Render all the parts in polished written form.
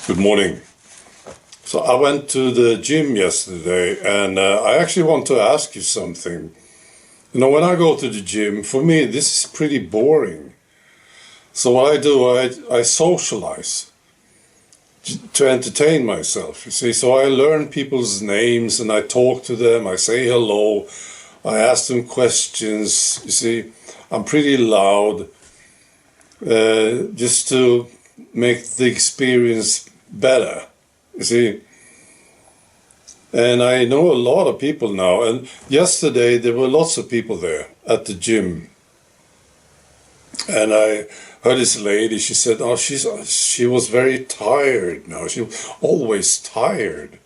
Good morning. So I went to the gym yesterday, and I actually want to ask you something. You know, when I go to the gym, for me, this is pretty boring. So what I do, I socialize to entertain myself, you see. So I learn people's names and I talk to them, I say hello, I ask them questions, you see. I'm pretty loud, just to make the experience better, you see. And I know a lot of people now, and yesterday there were lots of people there at the gym. And I heard this lady, she said, oh, she was very tired now. She was always tired.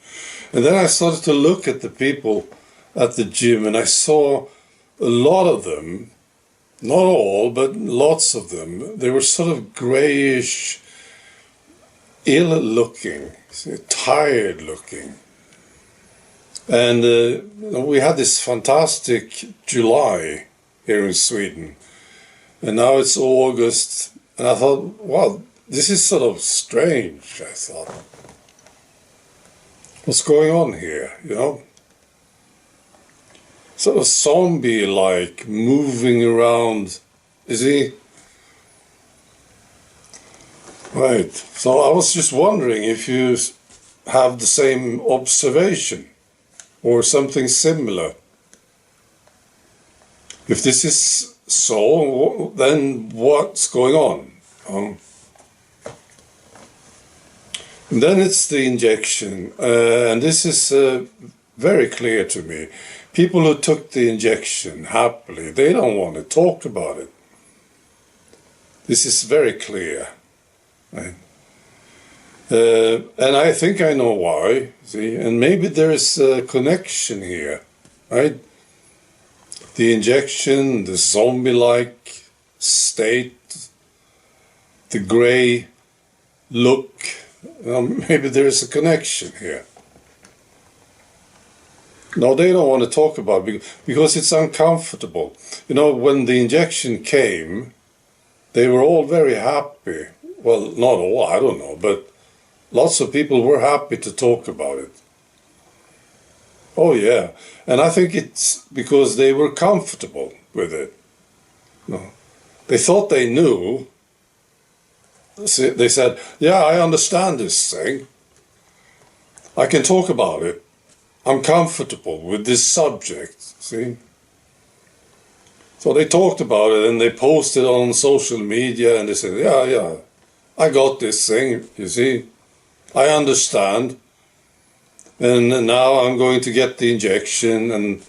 And then I started to look at the people at the gym, and I saw a lot of them, not all, but lots of them. They were sort of grayish, ill-looking, tired-looking. And we had this fantastic July here in Sweden. And now it's August, and I thought, wow, this is sort of strange, I thought. What's going on here, you know? Sort of zombie-like, moving around, is he? Right, so I was just wondering if you have the same observation, or something similar. If this is so, then what's going on? And then it's the injection, and this is very clear to me. People who took the injection happily, they don't want to talk about it. This is very clear. Right? And I think I know why, see, and maybe there's a connection here, right? The injection, the zombie-like state, the grey look, maybe there's a connection here. No, they don't want to talk about it because it's uncomfortable. You know, when the injection came, they were all very happy. Well, not all, I don't know, but lots of people were happy to talk about it. Oh yeah, and I think it's because they were comfortable with it. No. They thought they knew. They said, yeah, I understand this thing. I can talk about it. I'm comfortable with this subject, see? So they talked about it and they posted on social media and they said, yeah, I got this thing, you see. I understand. And now I'm going to get the injection, and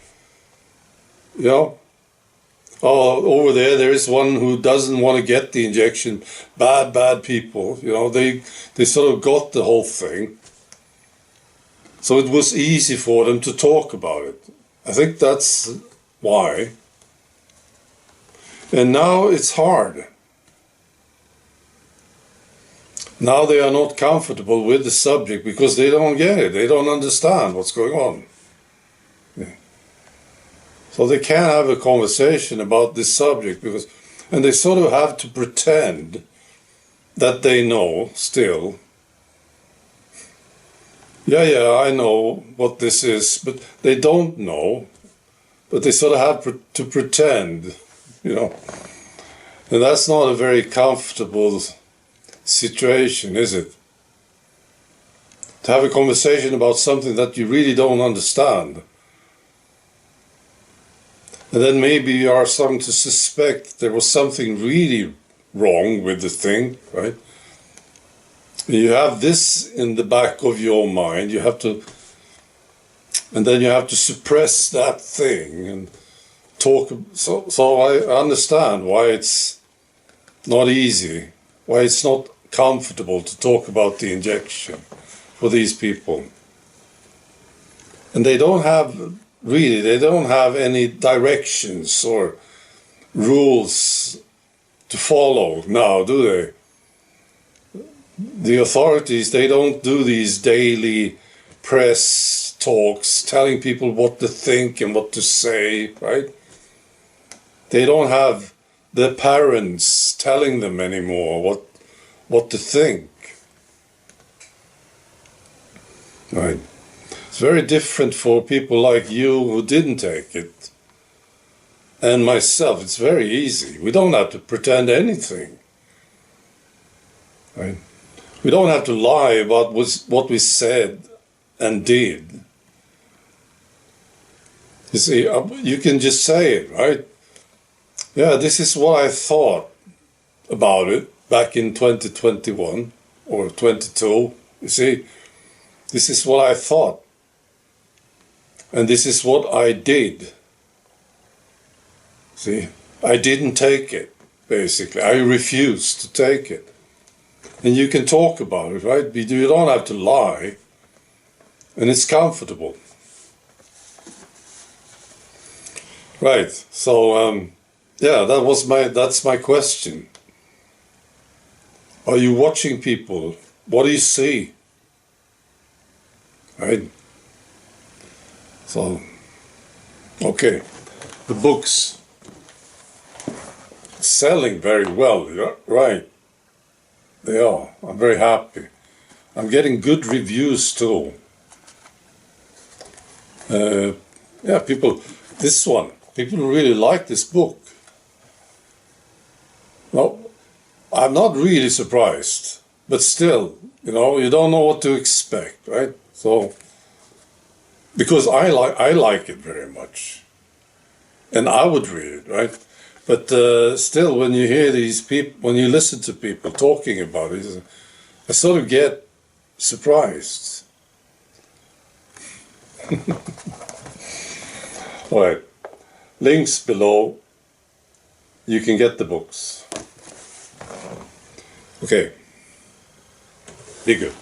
you know, oh, over there is one who doesn't want to get the injection. Bad people, you know, they sort of got the whole thing. So it was easy for them to talk about it. I think that's why. And now it's hard. Now they are not comfortable with the subject because they don't get it. They don't understand what's going on. Yeah. So they can't have a conversation about this subject and they sort of have to pretend that they know still. Yeah, I know what this is, but they don't know. But they sort of have to pretend, you know. And that's not a very comfortable situation, is it? To have a conversation about something that you really don't understand. And then maybe you are starting to suspect there was something really wrong with the thing, right? You have this in the back of your mind, and then you have to suppress that thing and talk. So I understand why it's not easy, why it's not comfortable to talk about the injection for these people. And they don't have any directions or rules to follow now, do they? The authorities, they don't do these daily press talks telling people what to think and what to say, right? They don't have the parents telling them anymore what to think. Right. It's very different for people like you who didn't take it, and myself. It's very easy. We don't have to pretend anything. Right? We don't have to lie about what we said and did. You see, you can just say it, right? Yeah, this is what I thought about it back in 2021 or 22. You see, this is what I thought. And this is what I did. See, I didn't take it, basically. I refused to take it. And you can talk about it, right? You don't have to lie. And it's comfortable. Right, so yeah, that's my question. Are you watching people? What do you see? Right? So, okay, the book's selling very well, right? They are. I'm very happy. I'm getting good reviews too. Yeah, people really like this book. No, I'm not really surprised, but still, you don't know what to expect, right? So, because I like it very much, and I would read it, right? But still, when you hear these people, when you listen to people talking about it, I sort of get surprised. All right, links below. You can get the books. Okay, be good.